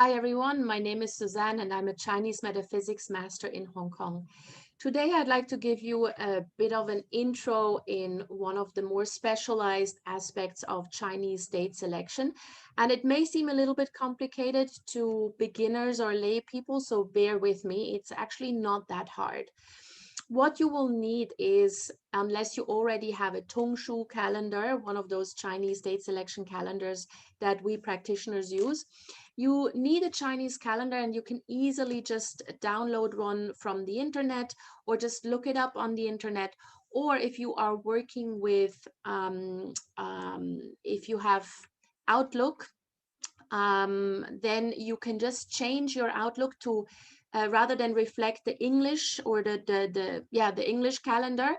Hi everyone, my name is Suzanne and I'm a Chinese metaphysics master in Hong Kong. Today I'd like to give you a bit of an intro in one of the more specialized aspects of Chinese date selection. And it may seem a little bit complicated to beginners or lay people, so bear with me. It's actually not that hard. What you will need is, unless you already have a Tongshu calendar, one of those Chinese date selection calendars that we practitioners use, you need a Chinese calendar, and you can easily just download one from the internet or just look it up on the internet. Or if you are working with, if you have Outlook, then you can just change your Outlook to rather than reflect the English or the English calendar,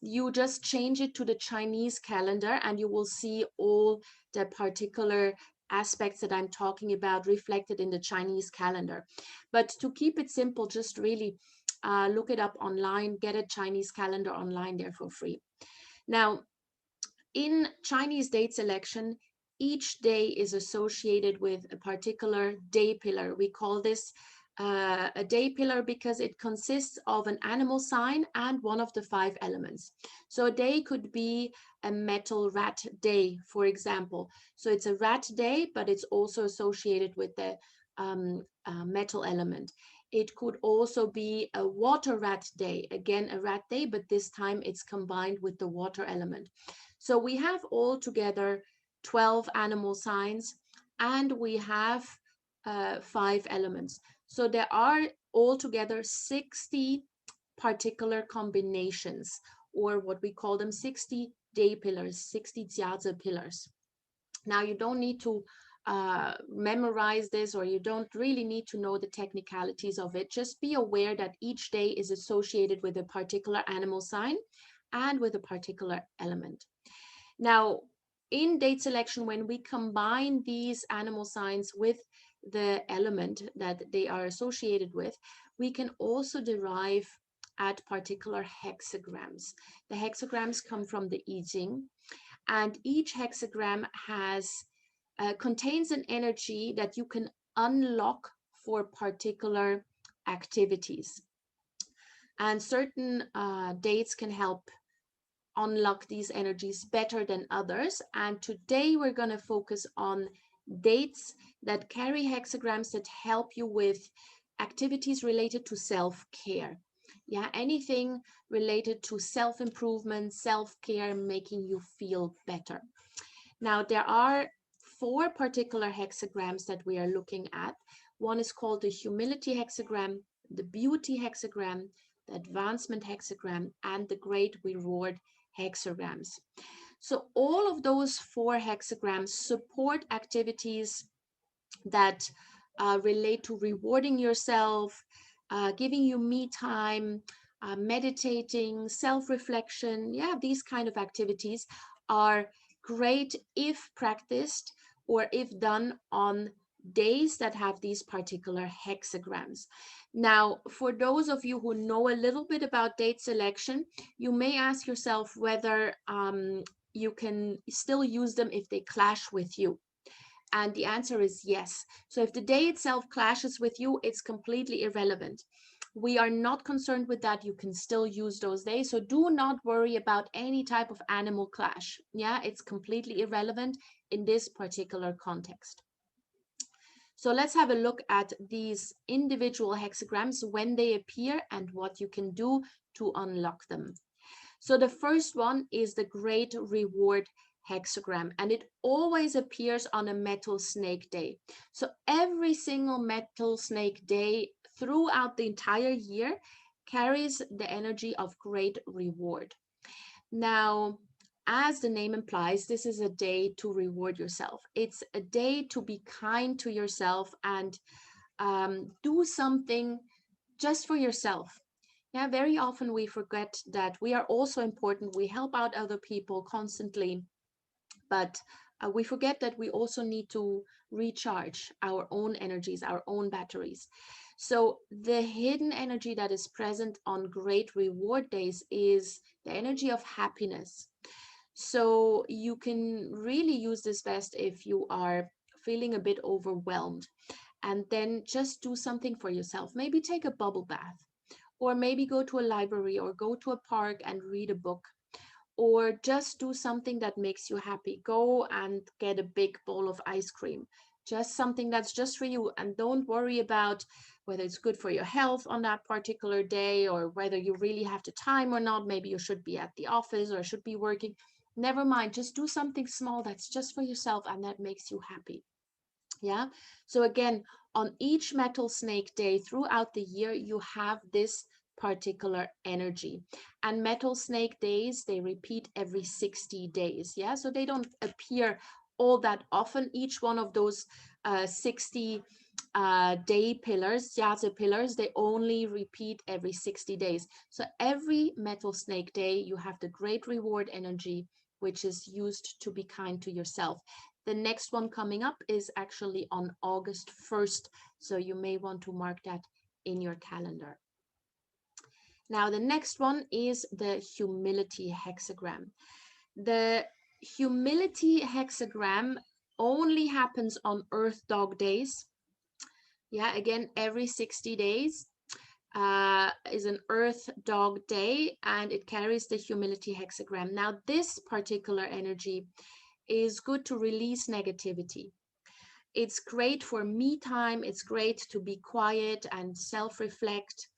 you just change it to the Chinese calendar and you will see all the particular aspects that I'm talking about reflected in the Chinese calendar. But to keep it simple, just really look it up online, get a Chinese calendar online there for free. Now, in Chinese date selection, each day is associated with a particular day pillar. We call this a day pillar because it consists of an animal sign and one of the 5 elements. So a day could be a metal rat day, for example. So it's a rat day, but it's also associated with the metal element. It could also be a water rat day, again a rat day, but this time it's combined with the water element. So we have altogether 12 animal signs and we have 5 elements. So there are altogether 60 particular combinations, or what we call them 60 day pillars, 60 jiazi pillars. Now you don't need to memorize this, or you don't really need to know the technicalities of it. Just be aware that each day is associated with a particular animal sign and with a particular element. Now, in date selection, when we combine these animal signs with the element that they are associated with, we can also derive at particular hexagrams. The hexagrams come from the I Ching, and each hexagram contains an energy that you can unlock for particular activities. And certain dates can help unlock these energies better than others. And today we're going to focus on dates that carry hexagrams that help you with activities related to self-care. Yeah, anything related to self-improvement, self-care, making you feel better. Now, there are 4 particular hexagrams that we are looking at. One is called the humility hexagram, the beauty hexagram, the advancement hexagram, and the great reward hexagrams. So all of those 4 hexagrams support activities that relate to rewarding yourself, giving you me time, meditating, self-reflection. Yeah, these kind of activities are great if practiced or if done on days that have these particular hexagrams. Now, for those of you who know a little bit about date selection, you may ask yourself whether you can still use them if they clash with you. And the answer is yes. So if the day itself clashes with you, it's completely irrelevant. We are not concerned with that. You can still use those days. So do not worry about any type of animal clash. Yeah, it's completely irrelevant in this particular context. So let's have a look at these individual hexagrams when they appear and what you can do to unlock them. So the first one is the great reward hexagram, and it always appears on a metal snake day. So every single metal snake day throughout the entire year carries the energy of great reward. Now, as the name implies, this is a day to reward yourself. It's a day to be kind to yourself and do something just for yourself. Yeah, very often we forget that we are also important. We help out other people constantly, but we forget that we also need to recharge our own energies, our own batteries. So the hidden energy that is present on great reward days is the energy of happiness. So you can really use this best if you are feeling a bit overwhelmed. and then just do something for yourself. Maybe take a bubble bath, or maybe go to a library or go to a park and read a book, or just do something that makes you happy. Go and get a big bowl of ice cream, just something that's just for you, and don't worry about whether it's good for your health on that particular day, or whether you really have the time or not. Maybe you should be at the office or should be working. Never mind, just do something small that's just for yourself and that makes you happy. Yeah. So again, on each metal snake day throughout the year, you have this particular energy. And metal snake days, they repeat every 60 days. Yeah. So they don't appear all that often. Each one of those 60 day pillars, Jate pillars, they only repeat every 60 days. So every metal snake day, you have the great reward energy, which is used to be kind to yourself. The next one coming up is actually on August 1st, so you may want to mark that in your calendar. Now, the next one is the humility hexagram. The humility hexagram only happens on Earth Dog days. Yeah, again, every 60 days is an Earth Dog day, and it carries the humility hexagram. Now, this particular energy is good to release negativity. It's great for me time. It's great to be quiet and self-reflect.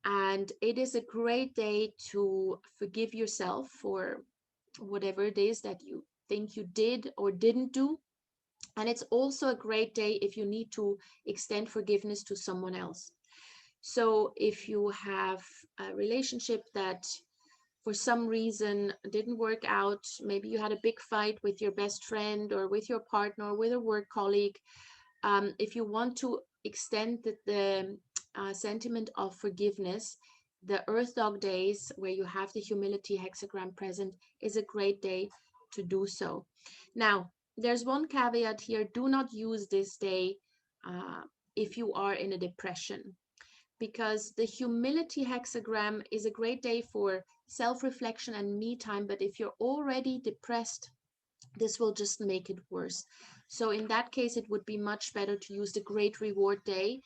And it is a great day to forgive yourself for whatever it is that you think you did or didn't do. And it's also a great day if you need to extend forgiveness to someone else. So if you have a relationship that for some reason didn't work out, maybe you had a big fight with your best friend or with your partner or with a work colleague, if you want to extend the sentiment of forgiveness, the Earth Dog days, where you have the humility hexagram present, is a great day to do so. Now, there's one caveat here. Do not use this day if you are in a depression, because the humility hexagram is a great day for self-reflection and me time. But if you're already depressed, this will just make it worse. So in that case, it would be much better to use the great reward day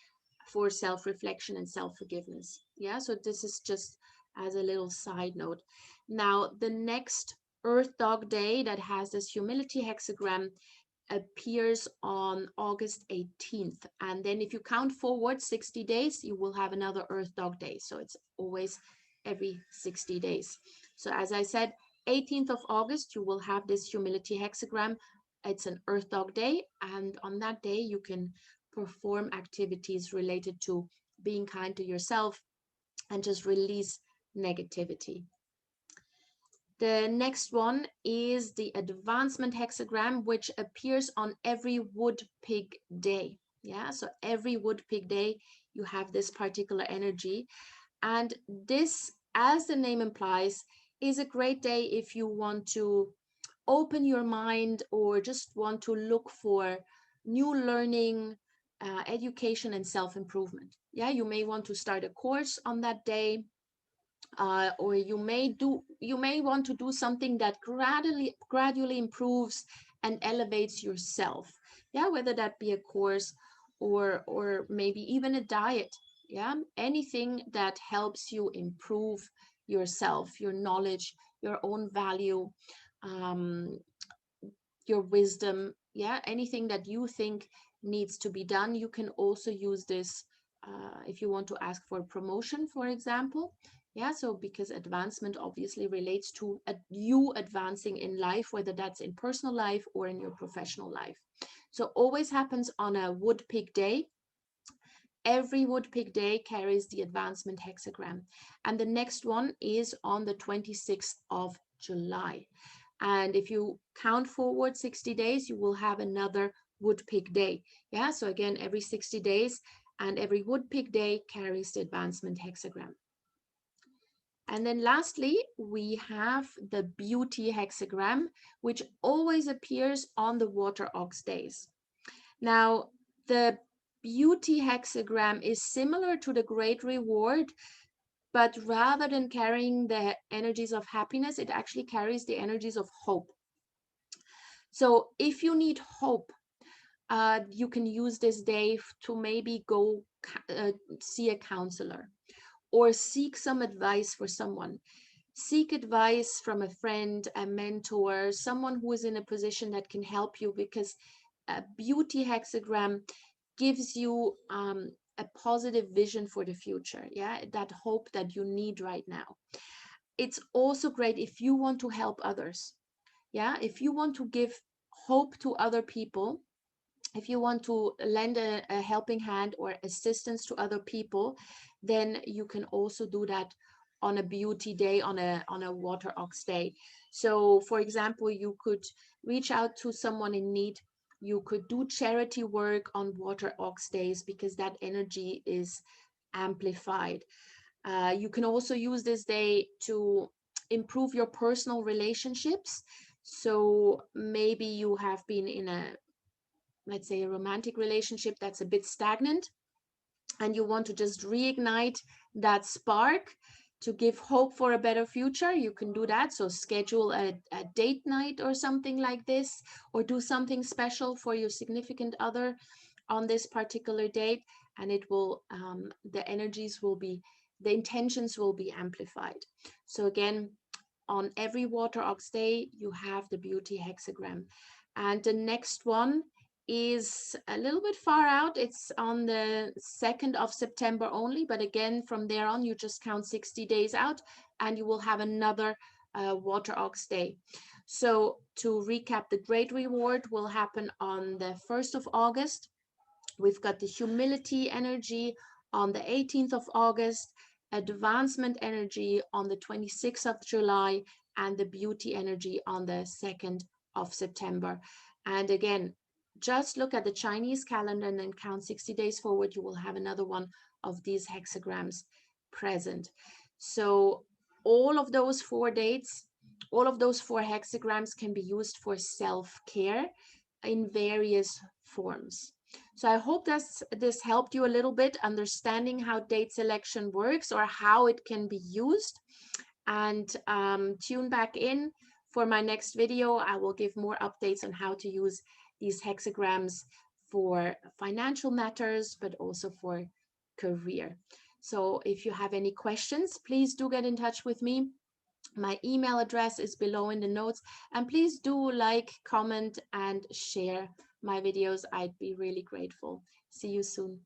for self-reflection and self-forgiveness. Yeah, so this is just as a little side note. Now, the next Earth Dog day that has this humility hexagram appears on August 18th. And then if you count forward 60 days, you will have another Earth Dog day. So it's always every 60 days. So as I said, 18th of August, you will have this humility hexagram. It's an Earth Dog day. And on that day, you can perform activities related to being kind to yourself and just release negativity. The next one is the advancement hexagram, which appears on every wood pig day. Yeah, so every wood pig day, you have this particular energy. And this, as the name implies, is a great day if you want to open your mind or just want to look for new learning, education, and self-improvement. Yeah, you may want to start a course on that day. Or you may want to do something that gradually improves and elevates yourself. Yeah, whether that be a course or maybe even a diet. Yeah, anything that helps you improve yourself, your knowledge, your own value, um, your wisdom. Yeah, anything that you think needs to be done. You can also use this if you want to ask for promotion, for example. Yeah, so because advancement obviously relates to you advancing in life, whether that's in personal life or in your professional life. So always happens on a wood pig day. Every wood pig day carries the advancement hexagram. And the next one is on the 26th of July. And if you count forward 60 days, you will have another wood pig day. Yeah, so again, every 60 days, and every wood pig day carries the advancement hexagram. And then lastly, we have the beauty hexagram, which always appears on the water ox days. Now, the beauty hexagram is similar to the great reward, but rather than carrying the energies of happiness, it actually carries the energies of hope. So if you need hope, you can use this day to maybe go see a counselor or seek some advice for someone. Seek advice from a friend, a mentor, someone who is in a position that can help you, because a beauty hexagram gives you a positive vision for the future. Yeah, that hope that you need right now. It's also great if you want to help others. Yeah, if you want to give hope to other people, if you want to lend a helping hand or assistance to other people, then you can also do that on a beauty day, on a water ox day. So for example, you could reach out to someone in need. You could do charity work on water ox days, because that energy is amplified. You can also use this day to improve your personal relationships. So maybe you have been in a, let's say, a romantic relationship that's a bit stagnant, and you want to just reignite that spark to give hope for a better future. You can do that. So schedule a date night or something like this, or do something special for your significant other on this particular date, and it will, the energies will be, the intentions will be amplified. So again, on every water ox day, you have the beauty hexagram. And the next one is a little bit far out. It's on the 2nd of September only, but again, from there on, you just count 60 days out and you will have another water ox day. So to recap, the great reward will happen on the 1st of August. We've got the humility energy on the 18th of August, advancement energy on the 26th of July, and the beauty energy on the 2nd of September. And again, just look at the Chinese calendar and then count 60 days forward. You will have another one of these hexagrams present. So all of those 4 dates, all of those 4 hexagrams can be used for self-care in various forms. So I hope this helped you a little bit understanding how date selection works, or how it can be used. And tune back in for my next video. I will give more updates on how to use these hexagrams for financial matters, but also for career. So if you have any questions, please do get in touch with me. My email address is below in the notes, and please do like, comment, and share my videos. I'd be really grateful. See you soon.